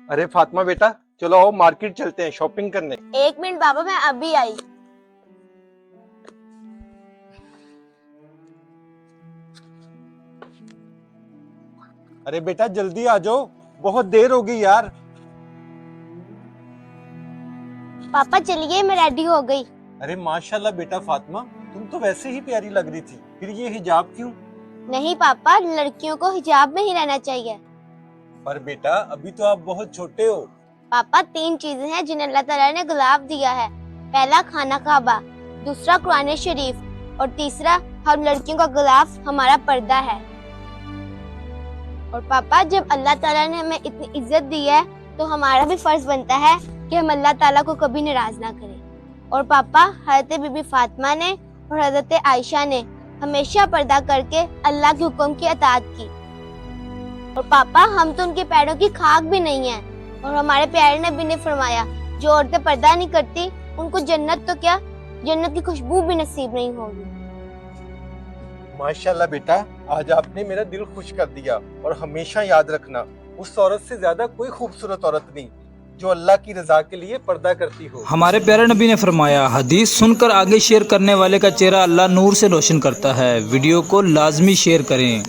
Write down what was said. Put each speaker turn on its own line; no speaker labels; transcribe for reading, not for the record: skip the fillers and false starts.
अरे फातिमा बेटा, चलो आओ मार्केट चलते हैं शॉपिंग करने।
एक मिनट बाबा, मैं अभी आई।
अरे बेटा जल्दी आ जाओ, बहुत देर हो गई यार।
पापा चलिए, मैं रेडी हो गई।
अरे माशाल्लाह बेटा फातिमा, तुम तो वैसे ही प्यारी लग रही थी, फिर ये हिजाब क्यों?
नहीं पापा, लड़कियों को हिजाब में ही रहना चाहिए।
पर बेटा अभी तो आप बहुत छोटे हो।
पापा 3 चीजें हैं जिन्हें अल्लाह ताला ने गुलाब दिया है। पहला खाना काबा, दूसरा कुरान शरीफ और तीसरा हम लड़कियों का गुलाब हमारा पर्दा है। और पापा जब अल्लाह ताला ने हमें इतनी इज्जत दी है तो हमारा भी फर्ज बनता है कि हम अल्लाह ताला को कभी नाराज ना करें। और पापा हजरत बीबी फातिमा ने और हजरत आयशा ने हमेशा पर्दा करके अल्लाह के हुक्म की अताअत की। और पापा हम तो उनके पैरों की खाक भी नहीं है। और हमारे प्यारे नबी ने फरमाया, जो औरतें पर्दा नहीं करती उनको जन्नत तो क्या, जन्नत की खुशबू भी नसीब नहीं होगी।
माशाल्लाह बेटा, आज आपने मेरा दिल खुश कर दिया। और हमेशा याद रखना, उस औरत से ज्यादा कोई खूबसूरत औरत नहीं जो अल्लाह की रजा के लिए पर्दा करती हो।
हमारे प्यारे नबी ने फरमाया, हदीस सुनकर आगे शेयर करने वाले का चेहरा अल्लाह नूर से रोशन करता है। वीडियो को लाजमी शेयर करें।